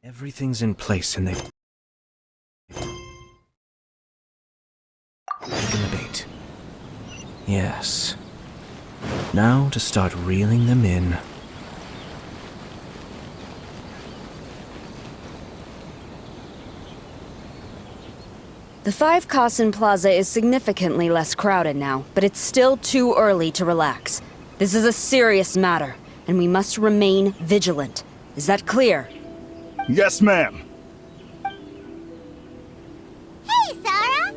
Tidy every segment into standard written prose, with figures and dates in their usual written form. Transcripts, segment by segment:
Everything's in place and they've taken the bait. Yes. Now to start reeling them in. The Five Kasen Plaza is significantly less crowded now, but it's still too early to relax. This is a serious matter, and we must remain vigilant. Is that clear? Yes, ma'am. Hey, Sarah!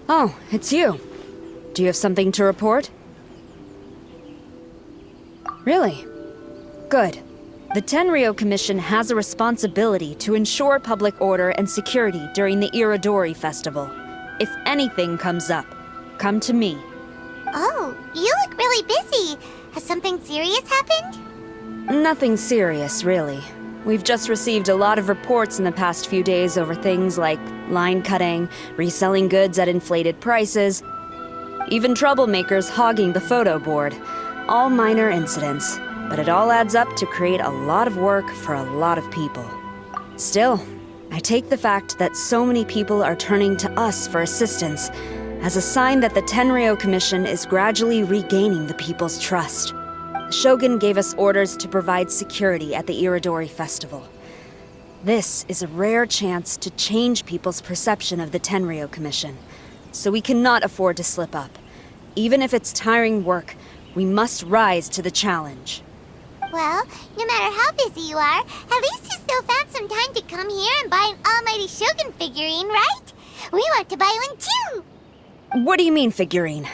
Oh, it's you. Do you have something to report? Really? Good. The Tenryou Commission has a responsibility to ensure public order and security during the Irodori Festival. If anything comes up, come to me. Oh, you look really busy. Has something serious happened? Nothing serious, really. We've just received a lot of reports in the past few days over things like line cutting, reselling goods at inflated prices, even troublemakers hogging the photo board. All minor incidents. But it all adds up to create a lot of work for a lot of people. Still, I take the fact that so many people are turning to us for assistance as a sign that the Tenryou Commission is gradually regaining the people's trust. The Shogun gave us orders to provide security at the Irodori Festival. This is a rare chance to change people's perception of the Tenryou Commission, so we cannot afford to slip up. Even if it's tiring work, we must rise to the challenge. Well, no matter how busy you are, at least you still found some time to come here and buy an Almighty Shogun figurine, right? We want to buy one too! What do you mean, figurine?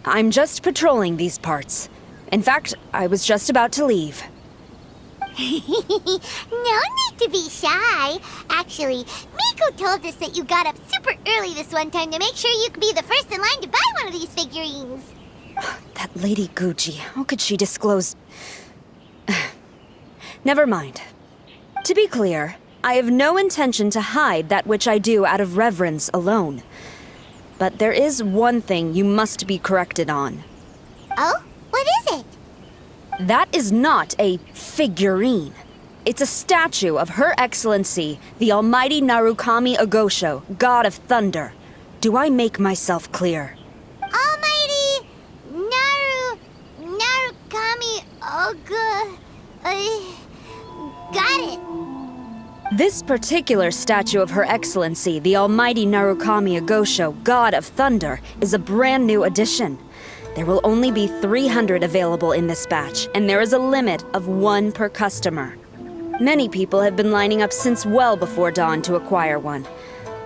I'm just patrolling these parts. In fact, I was just about to leave. No need to be shy. Actually, Miko told us that you got up super early this one time to make sure you could be the first in line to buy one of these figurines. That Lady Gucci, how could she disclose... Never mind. To be clear, I have no intention to hide that which I do out of reverence alone. But there is one thing you must be corrected on. Oh? What is it? That is not a figurine. It's a statue of Her Excellency, the Almighty Narukami Ogosho, God of Thunder. Do I make myself clear? Almighty Narukami got it. This particular statue of Her Excellency, the Almighty Narukami Ogosho, God of Thunder, is a brand new addition. There will only be 300 available in this batch, and there is a limit of 1 per customer. Many people have been lining up since well before dawn to acquire one.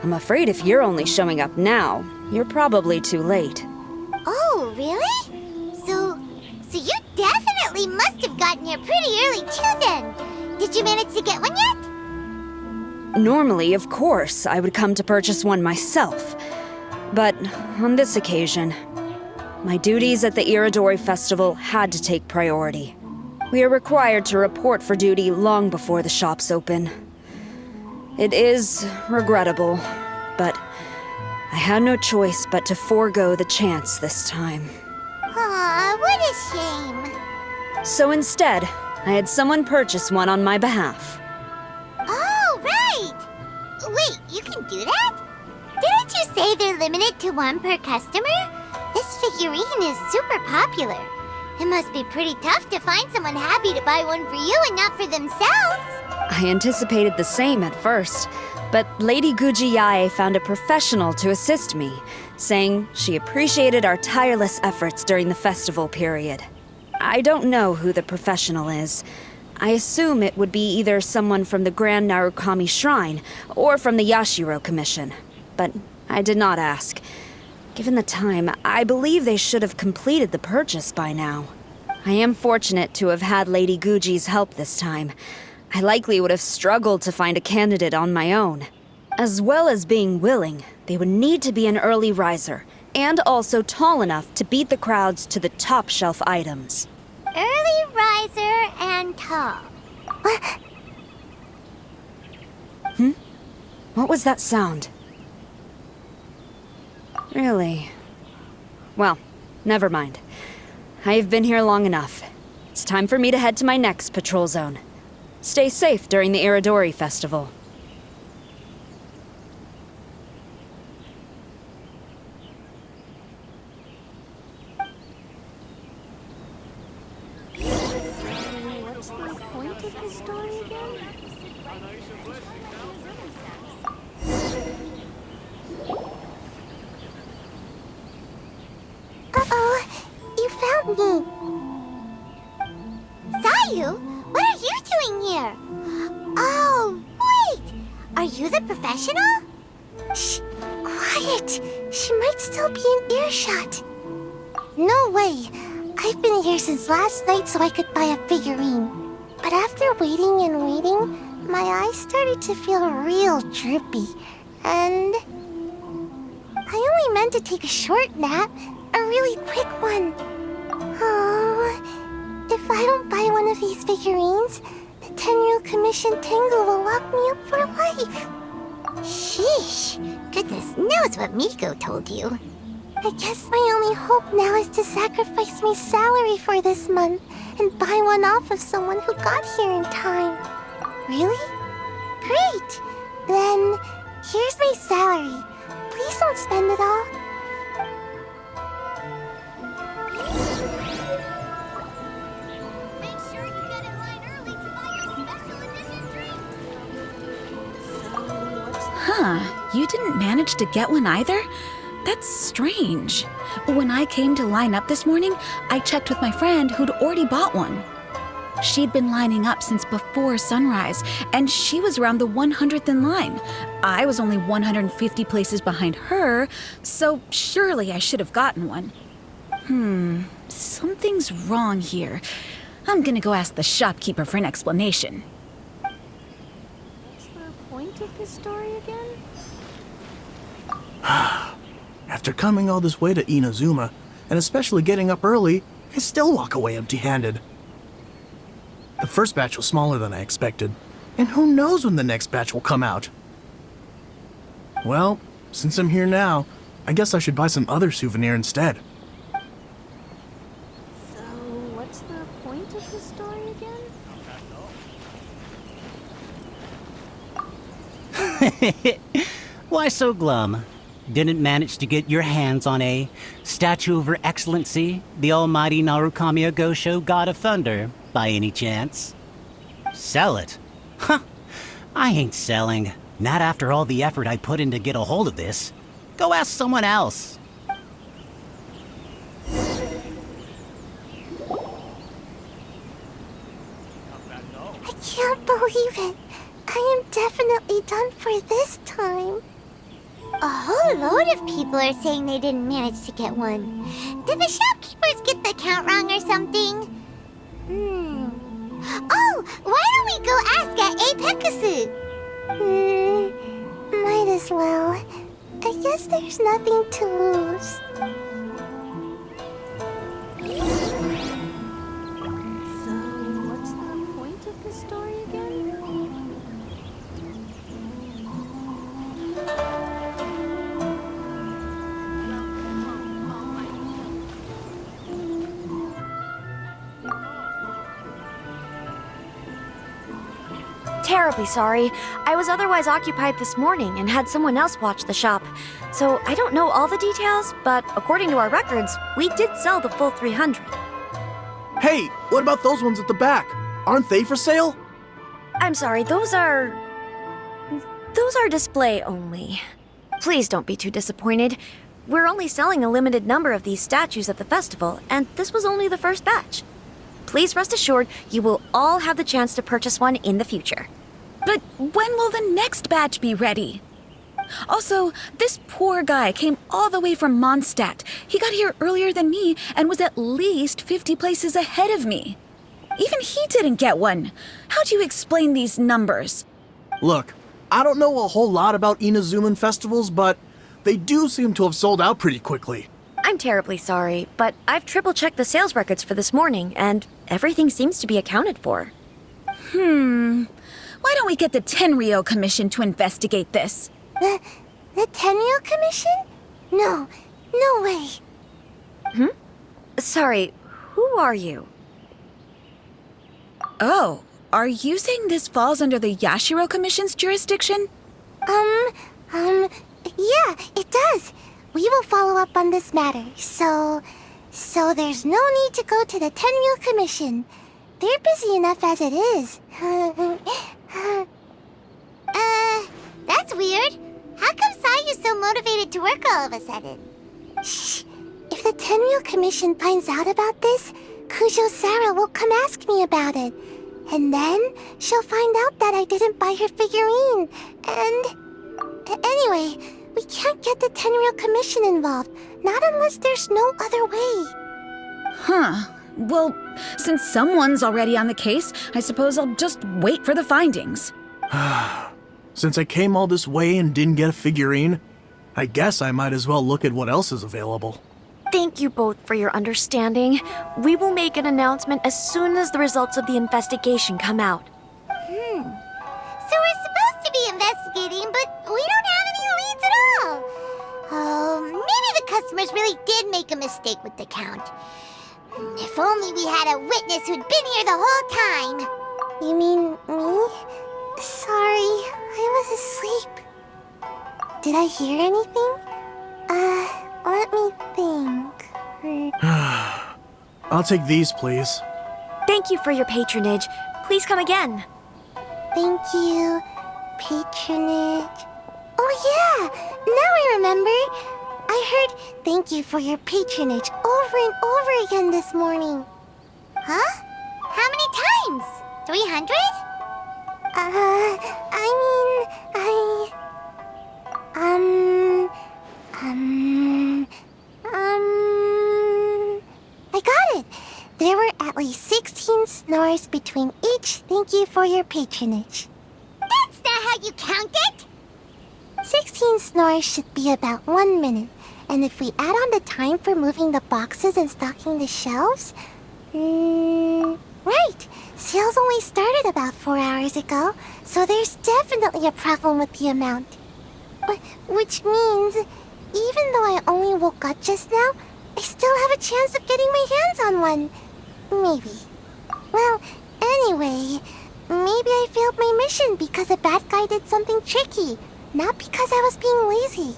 I'm afraid if you're only showing up now, you're probably too late. Oh, really? So you definitely must have gotten here pretty early too then. Did you manage to get one yet? Normally, of course, I would come to purchase one myself. But on this occasion, my duties at the Irodori Festival had to take priority. We are required to report for duty long before the shops open. It is regrettable, but I had no choice but to forego the chance this time. Aw, what a shame. So instead, I had someone purchase one on my behalf. Oh, right! Wait, you can do that? Didn't you say they're limited to 1 per customer? This figurine is super popular. It must be pretty tough to find someone happy to buy one for you and not for themselves. I anticipated the same at first, but Lady Gujiyae found a professional to assist me, saying she appreciated our tireless efforts during the festival period. I don't know who the professional is. I assume it would be either someone from the Grand Narukami Shrine or from the Yashiro Commission, but I did not ask. Given the time, I believe they should have completed the purchase by now. I am fortunate to have had Lady Guji's help this time. I likely would have struggled to find a candidate on my own. As well as being willing, they would need to be an early riser, and also tall enough to beat the crowds to the top shelf items. Early riser and tall. What was that sound? Really? Well, never mind. I've been here long enough. It's time for me to head to my next patrol zone. Stay safe during the Iridori Festival. What's the point of the story again? Uh-oh, you found me. Sayu, what are you doing here? Oh, wait! Are you the professional? Shh, quiet. She might still be in earshot. No way. I've been here since last night so I could buy a figurine. But after waiting and waiting, my eyes started to feel real droopy. And I only meant to take a short nap, a really quick one. Oh, if I don't buy one of these figurines, the 10-year commission Tengu will lock me up for life. Sheesh, goodness knows what Miko told you. I guess my only hope now is to sacrifice my salary for this month and buy one off of someone who got here in time. Really? Great! Then, here's my salary. Please don't spend it all. Make sure you get in line early to buy your special edition drinks. Huh, you didn't manage to get one either? That's strange. When I came to line up this morning, I checked with my friend who'd already bought one. She'd been lining up since before sunrise, and she was around the 100th in line. I was only 150 places behind her, so surely I should have gotten one. Something's wrong here. I'm gonna go ask the shopkeeper for an explanation. What's the point of this story again? After coming all this way to Inazuma, and especially getting up early, I still walk away empty-handed. The first batch was smaller than I expected, and who knows when the next batch will come out. Well, since I'm here now, I guess I should buy some other souvenir instead. So, what's the point of the story again? Why so glum? Didn't manage to get your hands on a statue of Her Excellency, the almighty Narukami Ogosho, God of Thunder, by any chance? Sell it? Huh, I ain't selling. Not after all the effort I put in to get a hold of this. Go ask someone else. I can't believe it. I am definitely done for this time. A whole load of people are saying they didn't manage to get one. Did the shopkeepers get the count wrong or something? Oh, why don't we go ask at Apekasu? Might as well. I guess there's nothing to lose. So, what's the point of this story again? Terribly sorry. I was otherwise occupied this morning and had someone else watch the shop. So I don't know all the details, but according to our records, we did sell the full 300. Hey, what about those ones at the back? Aren't they for sale? I'm sorry, those are display only. Please don't be too disappointed. We're only selling a limited number of these statues at the festival, and this was only the first batch. Please rest assured, you will all have the chance to purchase one in the future. But when will the next batch be ready? Also, this poor guy came all the way from Mondstadt. He got here earlier than me and was at least 50 places ahead of me. Even he didn't get one. How do you explain these numbers? Look, I don't know a whole lot about Inazuman festivals, but they do seem to have sold out pretty quickly. I'm terribly sorry, but I've triple-checked the sales records for this morning, and everything seems to be accounted for. Why don't we get the Tenryo Commission to investigate this? The Tenryo Commission? No way. Sorry, who are you? Oh, are you saying this falls under the Yashiro Commission's jurisdiction? Yeah, it does. We will follow up on this matter, so there's no need to go to the Tenryou Commission. They're busy enough as it is. That's weird. How come Sayu's so motivated to work all of a sudden? Shh. If the Tenryou Commission finds out about this, Kujo Sarah will come ask me about it. And then she'll find out that I didn't buy her figurine. And anyway, we can't get the Tenryou Commission involved, not unless there's no other way. Huh. Well, since someone's already on the case, I suppose I'll just wait for the findings. Since I came all this way and didn't get a figurine, I guess I might as well look at what else is available. Thank you both for your understanding. We will make an announcement as soon as the results of the investigation come out. So we're supposed to be investigating, but we don't have any leads at all. Oh, maybe the customers really did make a mistake with the count. If only we had a witness who'd been here the whole time. You mean me? Sorry, I was asleep. Did I hear anything? Let me think. I'll take these, please. Thank you for your patronage. Please come again. Thank you. Patronage. Oh yeah, now I remember. I heard thank you for your patronage over and over again this morning. Huh? How many times? 300? I got it. There were at least 16 snores between each thank you for your patronage. That's not how you count it! 16 snores should be about 1 minute. And if we add on the time for moving the boxes and stocking the shelves... right. Sales only started about 4 hours ago, so there's definitely a problem with the amount. Which means, even though I only woke up just now, I still have a chance of getting my hands on one. Maybe. Well, anyway, maybe I failed my mission because a bad guy did something tricky, not because I was being lazy.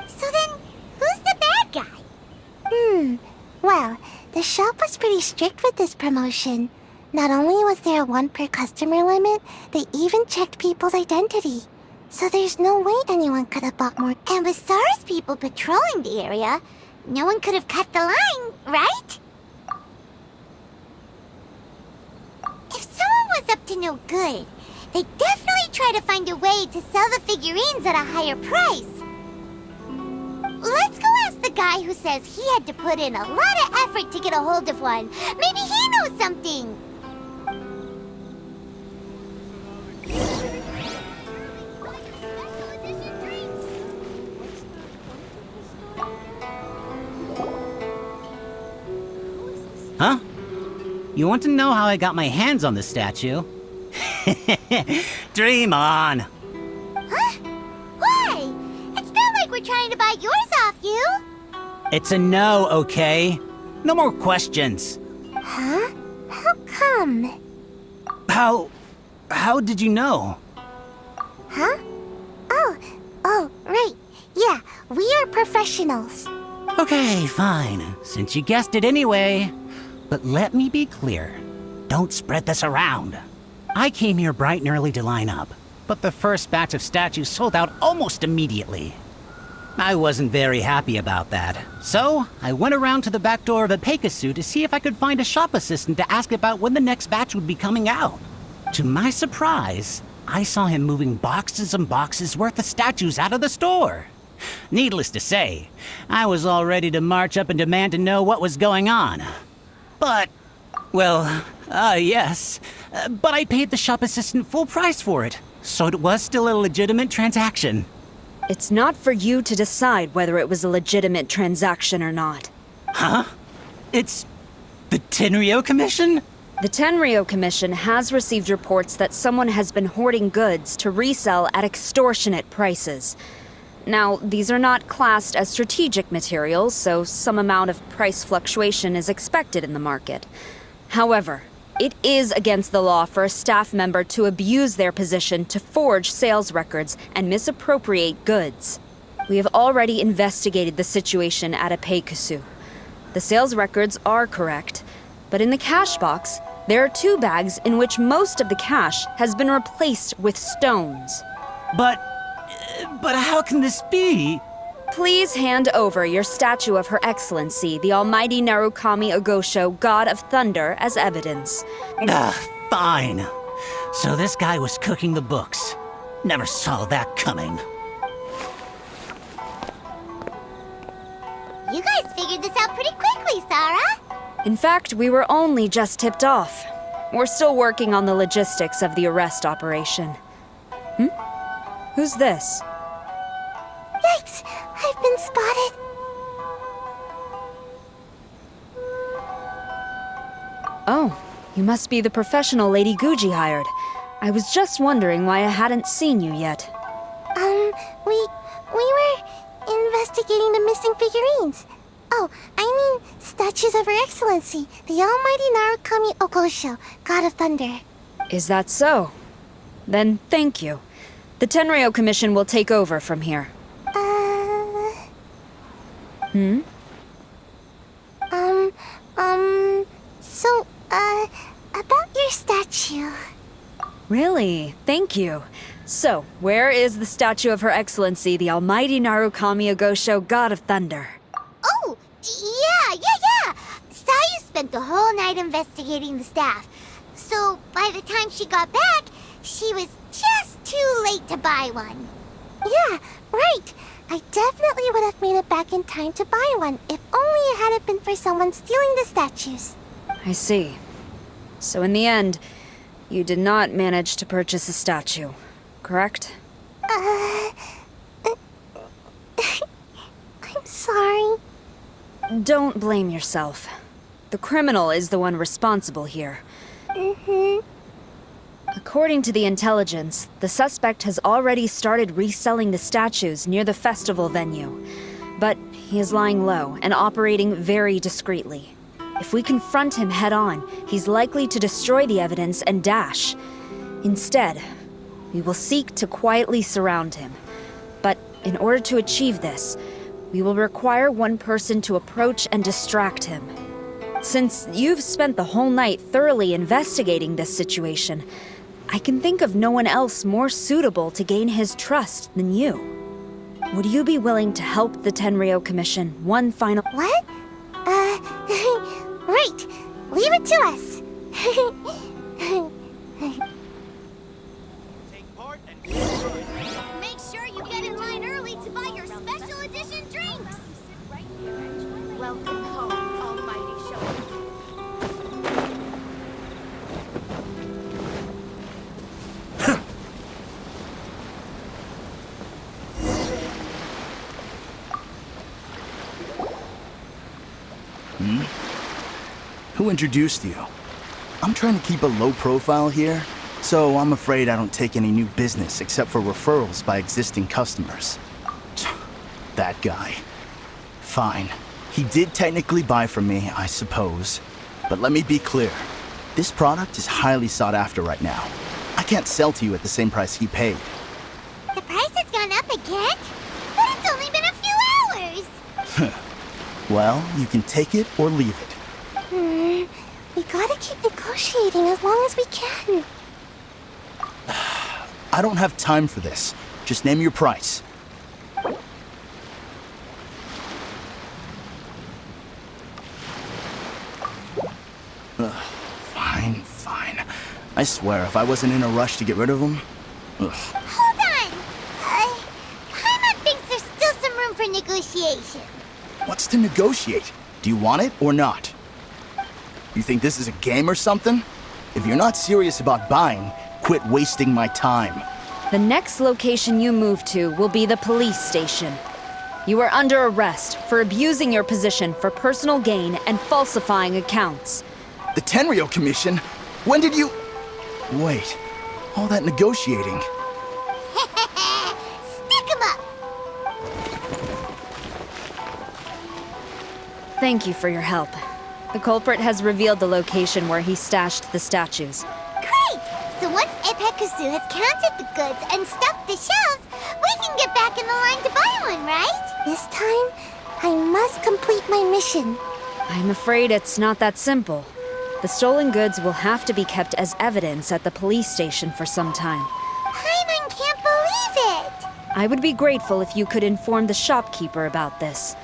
So then, who's the bad guy? Well, the shop was pretty strict with this promotion. Not only was there a 1 per customer limit, they even checked people's identity. So there's no way anyone could have bought more. And with SARS people patrolling the area, no one could have cut the line, right? If someone was up to no good, they'd definitely try to find a way to sell the figurines at a higher price. Let's go ask the guy who says he had to put in a lot of effort to get a hold of one. Maybe he knows something. Huh? You want to know how I got my hands on the statue? Dream on! Huh? Why? It's not like we're trying to buy yours off you. It's a no, okay? No more questions. Huh? How come? How did you know? Huh? Oh, right. Yeah, we are professionals. Okay, fine. Since you guessed it anyway. But let me be clear. Don't spread this around. I came here bright and early to line up, but the first batch of statues sold out almost immediately. I wasn't very happy about that, so I went around to the back door of a Pegasus to see if I could find a shop assistant to ask about when the next batch would be coming out. To my surprise, I saw him moving boxes and boxes worth of statues out of the store. Needless to say, I was all ready to march up and demand to know what was going on. But, well, yes, but I paid the shop assistant full price for it, so it was still a legitimate transaction. It's not for you to decide whether it was a legitimate transaction or not. Huh? It's the Tenryou Commission? The Tenryou Commission has received reports that someone has been hoarding goods to resell at extortionate prices. Now, these are not classed as strategic materials, so some amount of price fluctuation is expected in the market. However, It is against the law for a staff member to abuse their position to forge sales records and misappropriate goods. We have already investigated the situation at Apeikusu. The sales records are correct, but in the cash box, there are 2 bags in which most of the cash has been replaced with stones. But how can this be? Please hand over your statue of Her Excellency, the Almighty Narukami Ogosho, God of Thunder, as evidence. Fine. So this guy was cooking the books. Never saw that coming. You guys figured this out pretty quickly, Sarah. In fact, we were only just tipped off. We're still working on the logistics of the arrest operation. Who's this? Yikes, I've been spotted. Oh, you must be the professional Lady Guji hired. I was just wondering why I hadn't seen you yet. We were investigating the missing figurines. Oh, I mean statues of Her Excellency, the Almighty Narukami Ogosho, God of Thunder. Is that so? Then thank you. The Tenryo Commission will take over from here. About your statue. Really? Thank you. So, where is the statue of Her Excellency, the Almighty Narukami Ogosho, God of Thunder? Oh, yeah. Sayu spent the whole night investigating the staff. So, by the time she got back, she was just too late to buy one. Yeah, right. I definitely would have made it back in time to buy one, if only it hadn't been for someone stealing the statues. I see. So in the end, you did not manage to purchase a statue, correct? I'm sorry. Don't blame yourself. The criminal is the one responsible here. According to the intelligence, the suspect has already started reselling the statues near the festival venue. But he is lying low and operating very discreetly. If we confront him head-on, he's likely to destroy the evidence and dash. Instead, we will seek to quietly surround him. But in order to achieve this, we will require one person to approach and distract him. Since you've spent the whole night thoroughly investigating this situation, I can think of no one else more suitable to gain his trust than you. Would you be willing to help the Tenryo Commission one final— What? Right. Leave it to us. Make sure you get in line early to buy your special edition drinks. Welcome home, Almighty Show. Who introduced you? I'm trying to keep a low profile here, so I'm afraid I don't take any new business except for referrals by existing customers. That guy. Fine. He did technically buy from me, I suppose. But let me be clear. This product is highly sought after right now. I can't sell to you at the same price he paid. The price has gone up again? But it's only been a few hours. Well, you can take it or leave it. We gotta keep negotiating as long as we can. I don't have time for this. Just name your price. Fine. I swear, if I wasn't in a rush to get rid of him... Hold on! Paimon thinks there's still some room for negotiation. What's to negotiate? Do you want it or not? You think this is a game or something? If you're not serious about buying, quit wasting my time. The next location you move to will be the police station. You are under arrest for abusing your position for personal gain and falsifying accounts. The Tenryo Commission? When did you... Wait, all that negotiating... Stick 'em up! Thank you for your help. The culprit has revealed the location where he stashed the statues. Great! So once Epekusu has counted the goods and stuffed the shelves, we can get back in the line to buy one, right? This time, I must complete my mission. I'm afraid it's not that simple. The stolen goods will have to be kept as evidence at the police station for some time. Paimon can't believe it! I would be grateful if you could inform the shopkeeper about this.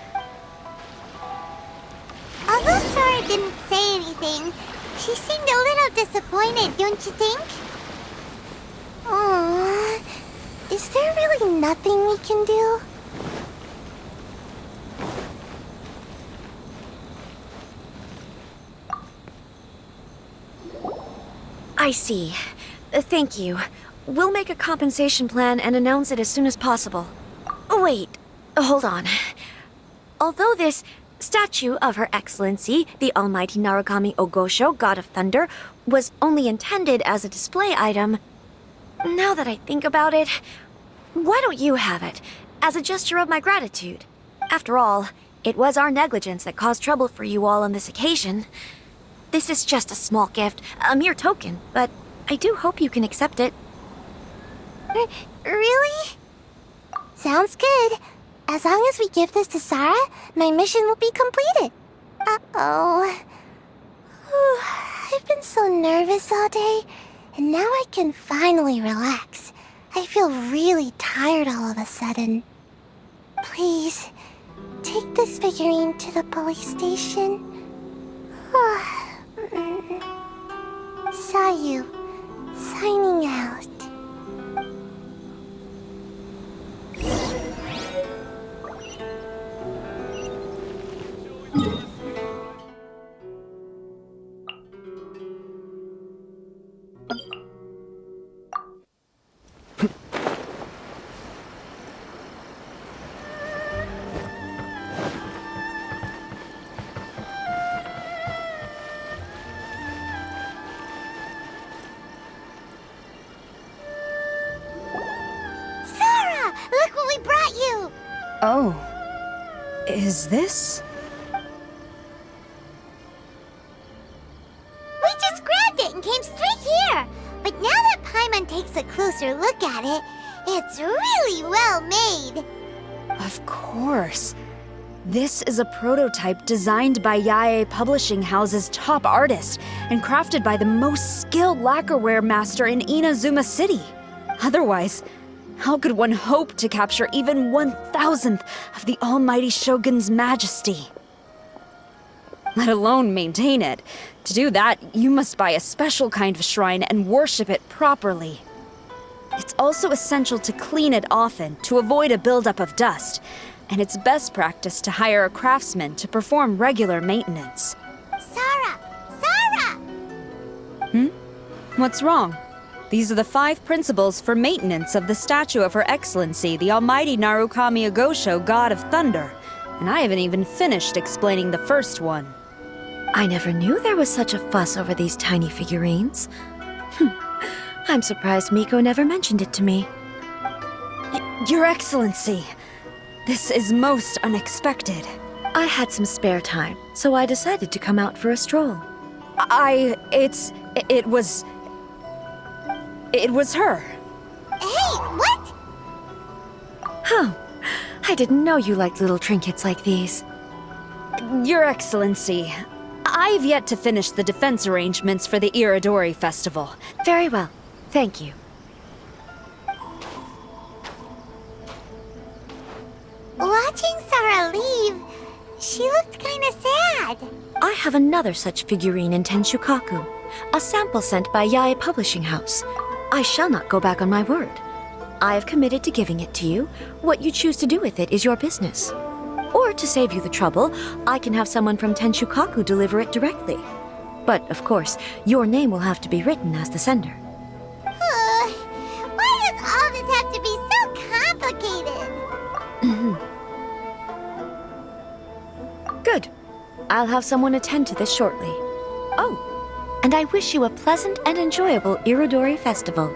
Although Sora didn't say anything, she seemed a little disappointed, don't you think? Aww. Is there really nothing we can do? I see. Thank you. We'll make a compensation plan and announce it as soon as possible. Wait, hold on. Although this statue of Her Excellency, the Almighty Narukami Ogosho, God of Thunder, was only intended as a display item, now that I think about it, why don't you have it, as a gesture of my gratitude? After all, it was our negligence that caused trouble for you all on this occasion. This is just a small gift, a mere token, but I do hope you can accept it. Really? Sounds good. As long as we give this to Sarah, my mission will be completed. Uh-oh. I've been so nervous all day, and now I can finally relax. I feel really tired all of a sudden. Please, take this figurine to the police station. Sayu, signing out. Look what we brought you! Oh. Is this? We just grabbed it and came straight here! But now that Paimon takes a closer look at it, it's really well made! Of course. This is a prototype designed by Yae Publishing House's top artist and crafted by the most skilled lacquerware master in Inazuma City. Otherwise, how could one hope to capture even 1,000th of the Almighty Shogun's majesty? Let alone maintain it. To do that, you must buy a special kind of shrine and worship it properly. It's also essential to clean it often to avoid a buildup of dust, and it's best practice to hire a craftsman to perform regular maintenance. Sarah! Sarah! What's wrong? These are the 5 principles for maintenance of the statue of Her Excellency, the Almighty Narukami Ogosho, God of Thunder. And I haven't even finished explaining the first one. I never knew there was such a fuss over these tiny figurines. I'm surprised Miko never mentioned it to me. Your Excellency, this is most unexpected. I had some spare time, so I decided to come out for a stroll. It was her. Hey, what? Oh, I didn't know you liked little trinkets like these. Your Excellency, I've yet to finish the defense arrangements for the Iridori Festival. Very well, thank you. Watching Sarah leave, she looked kinda sad. I have another such figurine in Tenshukaku, a sample sent by Yae Publishing House. I shall not go back on my word. I have committed to giving it to you. What you choose to do with it is your business. Or to save you the trouble, I can have someone from Tenshukaku deliver it directly. But, of course, your name will have to be written as the sender. Why does all this have to be so complicated? Good. I'll have someone attend to this shortly. Oh, and I wish you a pleasant and enjoyable Iridori Festival.